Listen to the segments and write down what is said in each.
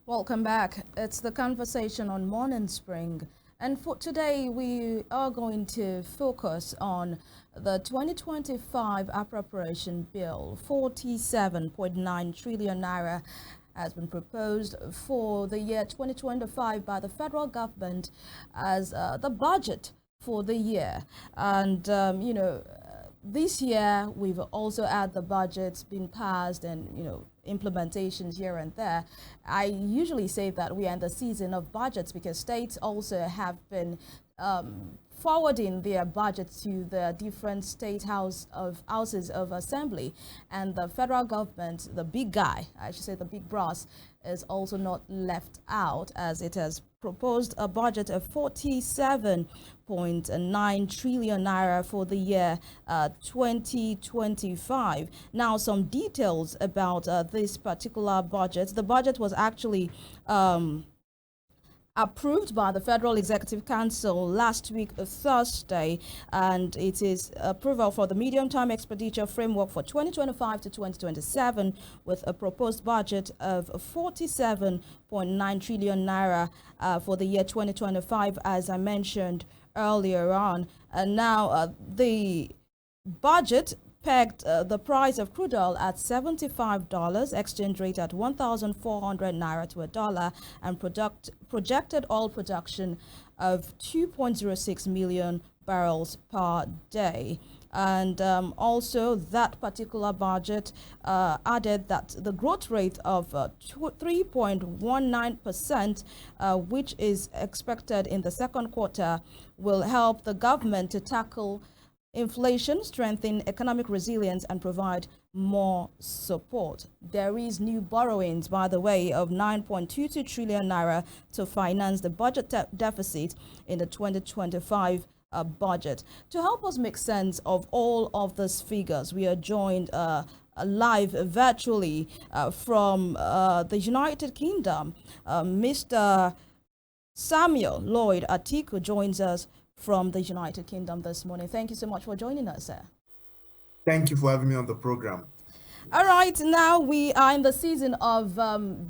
Welcome back. It's the conversation on Morning Spring. And for today, we are going to focus on the 2025 appropriation bill. 47.9 trillion naira has been proposed for the year 2025 by the federal government as the budget for the year. And, this year we've also had the budgets being passed and implementations here and there. I usually say that we are in the season of budgets because states also have been forwarding their budgets to the different houses of assembly, and the federal government, the big guy, I should say the big boss, is also not left out as it has proposed a budget of 47.9 trillion naira for the year 2025. Now, some details about this particular budget. The budget was actually approved by the Federal Executive Council last week, Thursday, and it is approval for the medium-term expenditure framework for 2025 to 2027 with a proposed budget of 47.9 trillion naira for the year 2025, as I mentioned earlier on. And now the budget pegged the price of crude oil at $75, exchange rate at 1,400 naira to a dollar, and projected oil production of 2.06 million barrels per day. And also that particular budget added that the growth rate of 3.19%, which is expected in the second quarter, will help the government to tackle inflation, strengthen economic resilience, and provide more support. There is new borrowings, by the way, of 9.22 trillion naira to finance the budget deficit in the 2025 budget. To help us make sense of all of these figures, we are joined live virtually from the United Kingdom. Mr. Samuel Lloyd Atiku joins us from the United Kingdom this morning. Thank you so much for joining us, sir. Thank you for having me on the program. All right, now we are in the season of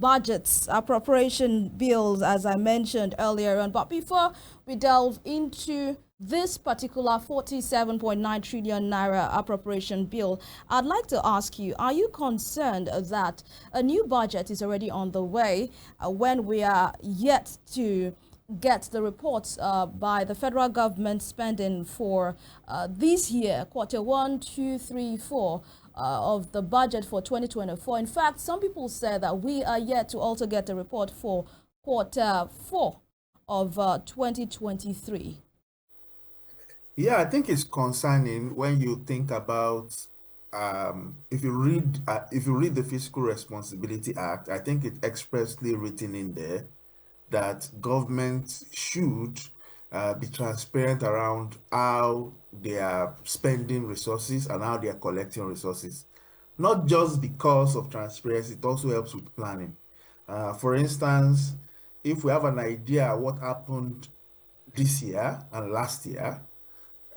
budgets, appropriation bills, as I mentioned earlier on. But before we delve into this particular 47.9 trillion naira appropriation bill, I'd like to ask you, are you concerned that a new budget is already on the way when we are yet to get the reports by the federal government spending for this year, quarter 1, 2, 3, 4 of the budget for 2024. In fact, some people say that we are yet to also get a report for quarter 4 of 2023. Yeah, I think it's concerning when you think about if you read the Fiscal Responsibility Act. I think it's expressly written in there that governments should be transparent around how they are spending resources and how they are collecting resources. Not just because of transparency, it also helps with planning. For instance, if we have an idea what happened this year and last year,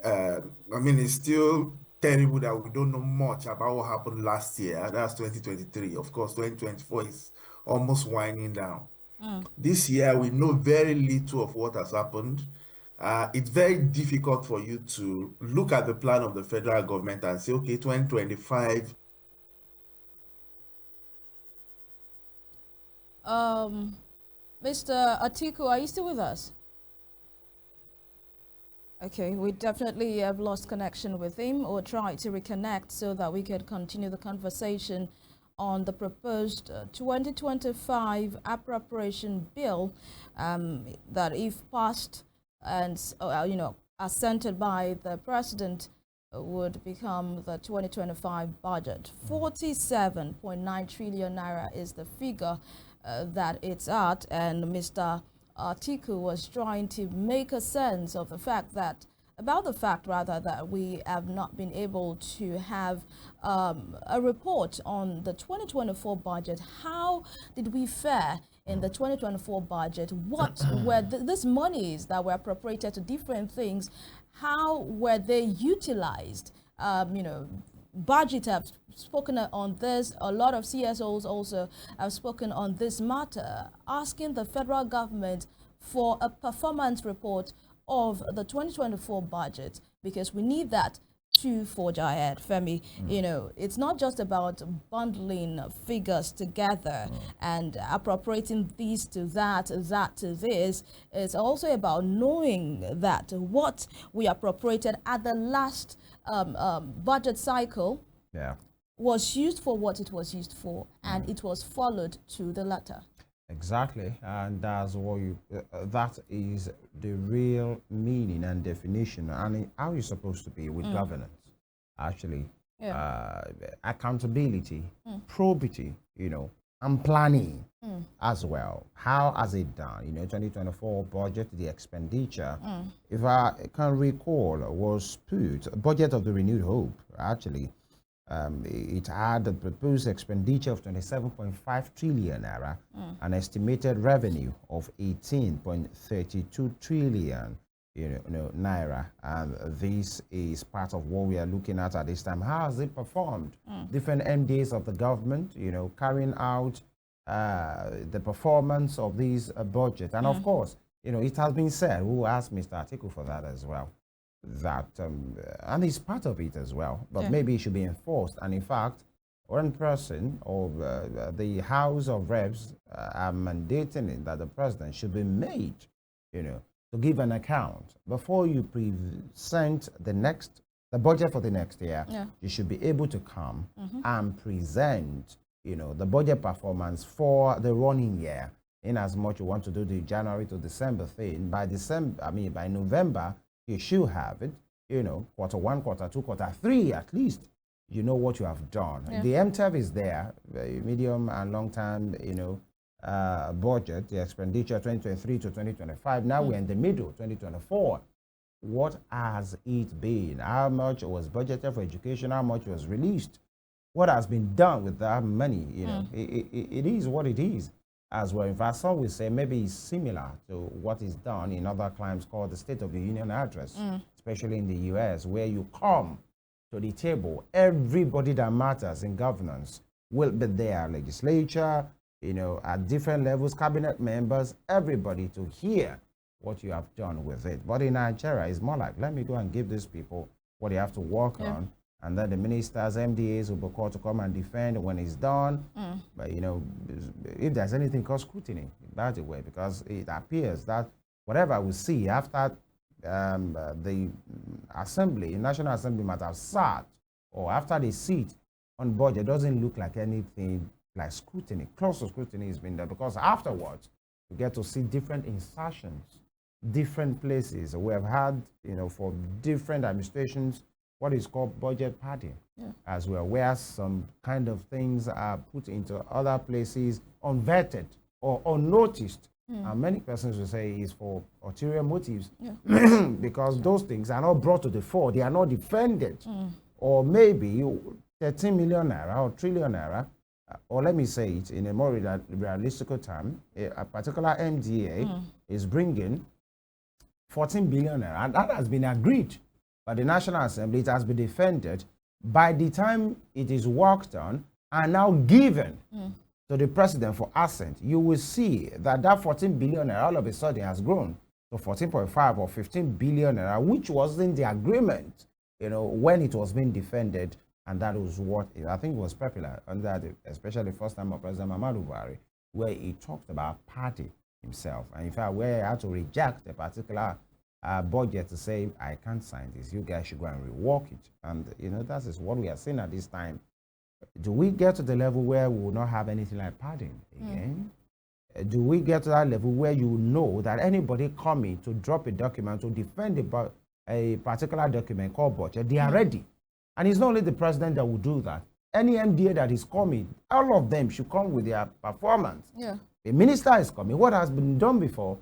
it's still terrible that we don't know much about what happened last year. That's 2023. Of course, 2024 is almost winding down. This year, we know very little of what has happened. It's very difficult for you to look at the plan of the federal government and say, okay, 2025. Mr. Atiku, are you still with us? Okay, we definitely have lost connection with him, or try to reconnect so that we can continue the conversation on the proposed 2025 appropriation bill that, if passed and assented by the president, would become the 2025 budget. 47.9 trillion naira is the figure that it's at, and Mr. Atiku was trying to make a sense of the fact that that we have not been able to have a report on the 2024 budget. How did we fare in the 2024 budget? What were these monies that were appropriated to different things? How were they utilized? budget have spoken on this. A lot of CSOs also have spoken on this matter, asking the federal government for a performance report of the 2024 budget, because we need that to forge ahead. Femi, you know, it's not just about bundling figures together and appropriating these to that, that to this. It's also about knowing that what we appropriated at the last budget cycle was used for what it was used for, and it was followed to the letter. Exactly, and that's what that is the real meaning and definition, and how you're supposed to be with governance. Actually, accountability, probity, you know, and planning as well. How has it done? You know, 2024 budget, the expenditure, if I can recall, was put budget of the renewed hope. Actually, it had a proposed expenditure of 27.5 trillion naira, an estimated revenue of 18.32 trillion naira, and this is part of what we are looking at this time. How has it performed? Different MDAs of the government, you know, carrying out the performance of these budget, and of course, you know, it has been said. Who asked Mr. Atiku for that as well? That and it's part of it as well, but maybe it should be enforced. And in fact, one person or the House of Reps are mandating it that the president should be made, you know, to give an account before you present the budget for the next year. You should be able to come and present, you know, the budget performance for the running year. In as much you want to do the January to December thing, by November, you should have it, you know, quarter one, quarter two, quarter three, at least, you know what you have done. The MTEV is there, medium and long term, you know, budget, the expenditure 2023 to 2025. Now we're in the middle, 2024. What has it been? How much was budgeted for education? How much was released? What has been done with that money? You know, it is what it is. As well, in fact, some will say maybe it's similar to what is done in other climes called the State of the Union Address, especially in the US, where you come to the table, everybody that matters in governance will be there, legislature, you know, at different levels, cabinet members, everybody to hear what you have done with it. But in Nigeria, it's more like, let me go and give these people what they have to work on, and then the ministers, MDAs will be called to come and defend when it's done. But, you know, if there's anything called scrutiny, that's the way, because it appears that whatever we see after the Assembly, National Assembly might have sat, or after they sit on budget, doesn't look like anything like scrutiny. Close to scrutiny has been there, because afterwards, you get to see different insertions, different places. We have had, you know, for different administrations, what is called budget padding as well, where some kind of things are put into other places unvetted or unnoticed. And many persons will say it's for ulterior motives because those things are not brought to the fore, they are not defended. Or maybe 13 million naira or trillion naira, or let me say it in a more realistic term, a particular MDA is bringing 14 billion naira, and that has been agreed by the National Assembly. It has been defended. By the time it is worked on and now given to the president for assent, you will see that that 14 billion naira all of a sudden has grown to 14.5 or 15 billion naira, which was in the agreement, you know, when it was being defended. And that was what I think was popular under especially first time of President Muhammadu Buhari, where he talked about party himself. And in fact, where he had to reject a particular budget to say, I can't sign this, you guys should go and rework it. And, you know, that is what we are seeing at this time. Do we get to the level where we will not have anything like padding again? Do we get to that level where you know that anybody coming to drop a document to defend a particular document called budget, they are ready? And it's not only the president that will do that. Any MDA that is coming, all of them should come with their performance. The minister is coming. What has been done before?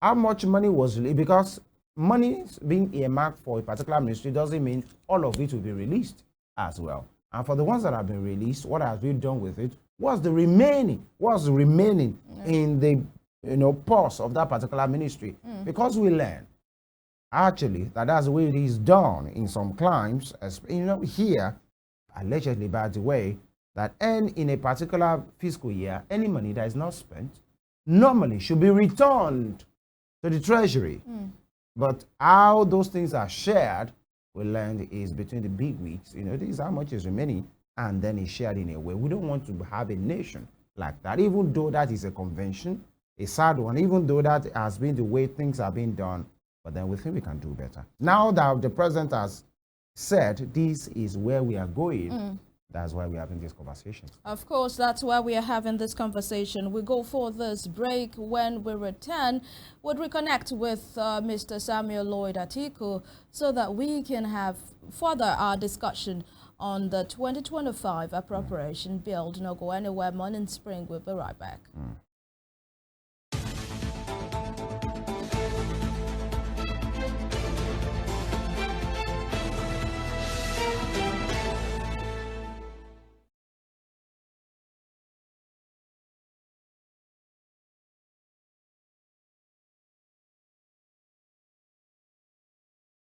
How much money was released? Because money being earmarked for a particular ministry doesn't mean all of it will be released as well. And for the ones that have been released, what have you done with it? What's remaining in the, you know, purse of that particular ministry? Because we learn actually that's the way it is done in some climes, as you know, here allegedly, by the way, that in a particular fiscal year, any money that is not spent normally should be returned to the treasury. But how those things are shared, we learned, is between the big wigs. This is how much is remaining, and then it's shared in a way. We don't want to have a nation like that, even though that is a convention, a sad one, even though that has been the way things are being done. But then we think we can do better. Now that the president has said this is where we are going, that's why we're having this conversation. Of course, that's why we are having this conversation. We go for this break. When we return, we'll reconnect with Mr. Samuel Lloyd Atiku so that we can have further our discussion on the 2025 appropriation bill. Do not go anywhere. Morning Spring, we'll be right back.